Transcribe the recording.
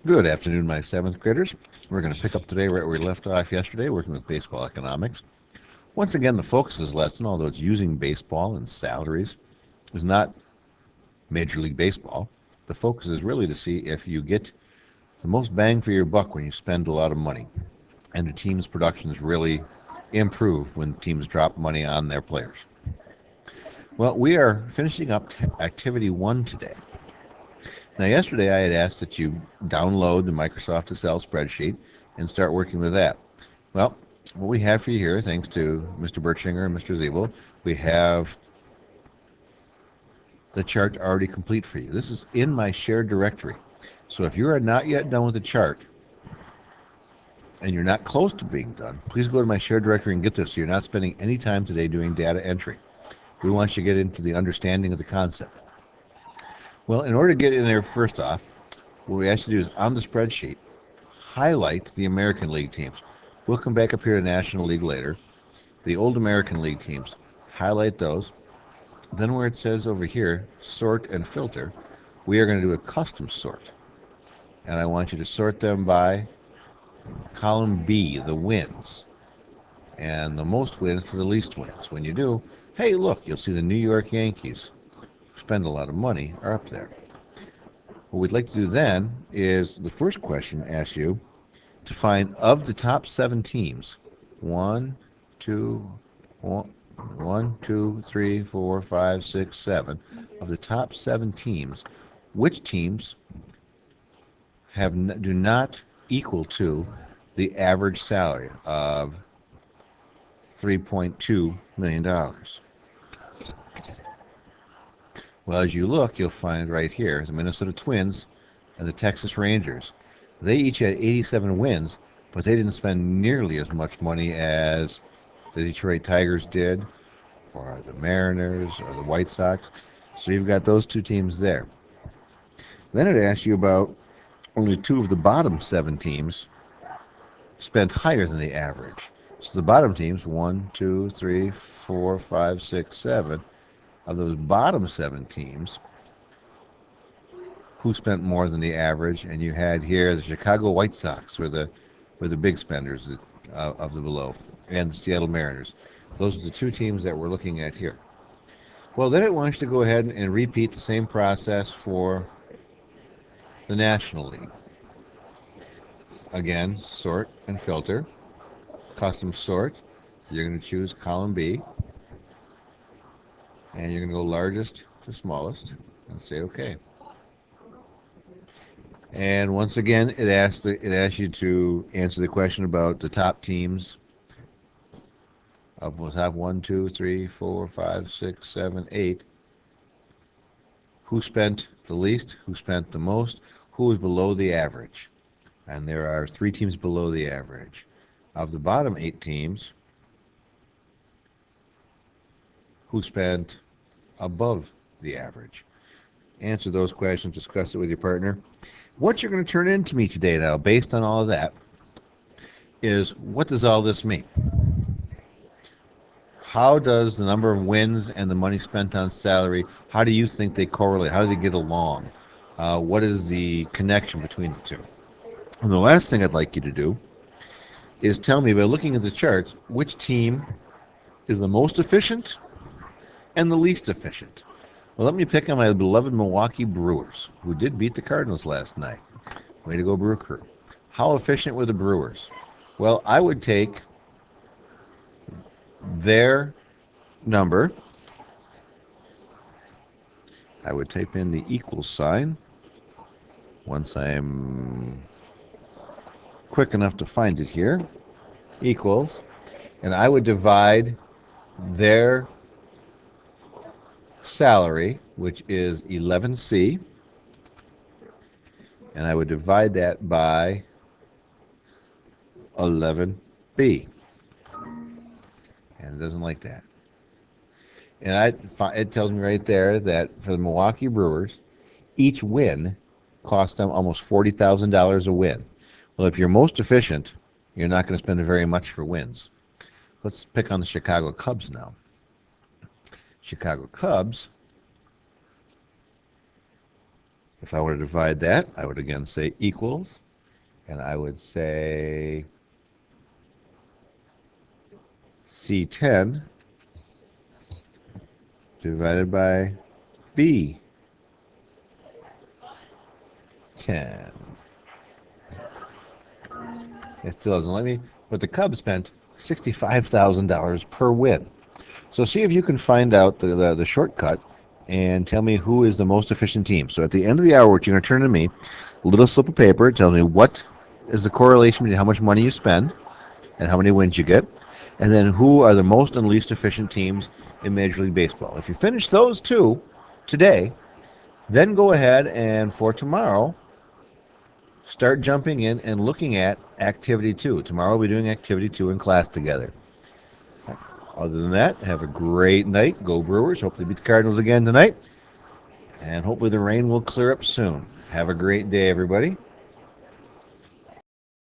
Good afternoon, my seventh graders. We're going to pick up today right where we left off yesterday, working with baseball economics. Once again, the focus of this lesson, although it's using baseball and salaries, is not Major League Baseball. The focus is really to see if you get the most bang for your buck when you spend a lot of money, and the team's productions really improve when teams drop money on their players. Well, we are finishing up activity one today. Now, yesterday I had asked that you download the Microsoft Excel spreadsheet and start working with that. Well, what we have for you here, thanks to Mr. Birchinger and Mr. Ziebel, we have the chart already complete for you. This is in my shared directory. So if you are not yet done with the chart and you're not close to being done, please go to my shared directory and get this so you're not spending any time today doing data entry. We want you to get into the understanding of the concept. Well, in order to get in there, first off, what we ask you to do is on the spreadsheet, highlight the American League teams. We'll come back up here to National League later. The old American League teams, highlight those. Then where it says over here, sort and filter, we are going to do a custom sort. And I want you to sort them by column B, the wins. And the most wins to the least wins. When you do, hey, look, you'll see the New York Yankees, who spend a lot of money, are up there. What we'd like to do then is the first question asks you to find of the top 7 teams, 1, 2, 1, 2, 3, 4, 5, 6, 7, of the top 7 teams, which teams do not equal to the average salary of $3.2 million. Well, as you look, you'll find right here the Minnesota Twins and the Texas Rangers. They each had 87 wins, but they didn't spend nearly as much money as the Detroit Tigers did, or the Mariners, or the White Sox. So you've got those two teams there. Then it asks you about only 2 of the bottom 7 teams spent higher than the average. So the bottom teams, 1, 2, 3, 4, 5, 6, 7, of those bottom 7 teams, who spent more than the average? And you had here the Chicago White Sox were the big spenders of the below, and the Seattle Mariners. Those are the 2 teams that we're looking at here. Well, then it wants you to go ahead and repeat the same process for the National League. Again, sort and filter. Custom sort. You're going to choose column B, and you're going to go largest to smallest and say OK. And once again, it asks you to answer the question about the top teams of the top 1, 2, 3, 4, 5, 6, 7, 8. Who spent the least? Who spent the most? Who was below the average? And there are 3 teams below the average. Of the bottom 8 teams, who spent above the average? Answer those questions, discuss it with your partner. What you're going to turn in to me today now, based on all of that, is what does all this mean? How does the number of wins and the money spent on salary, how do you think they correlate? How do they get along? What is the connection between the two? And the last thing I'd like you to do is tell me, by looking at the charts, which team is the most efficient and the least efficient. Well, let me pick on my beloved Milwaukee Brewers, who did beat the Cardinals last night. Way to go, Brew Crew. How efficient were the Brewers? Well, I would take their number. I would type in the equals sign once I'm quick enough to find it here. Equals. And I would divide their salary, which is 11C, and I would divide that by 11B. And it doesn't like that. And it tells me right there that for the Milwaukee Brewers, each win cost them almost $40,000 a win. Well, if you're most efficient, you're not going to spend very much for wins. Let's pick on the Chicago Cubs now. Chicago Cubs If I were to divide that, I would again say equals, and I would say C10 divided by B10. It still doesn't let me, but the Cubs spent $65,000 per win. So see if you can find out the shortcut and tell me who is the most efficient team. So at the end of the hour, what you're going to turn to me, a little slip of paper, tells me what is the correlation between how much money you spend and how many wins you get, and then who are the most and least efficient teams in Major League Baseball. If you finish those two today, then go ahead and for tomorrow, start jumping in and looking at Activity 2. Tomorrow we'll be doing Activity 2 in class together. Other than that, have a great night. Go Brewers. Hopefully beat the Cardinals again tonight. And hopefully the rain will clear up soon. Have a great day, everybody.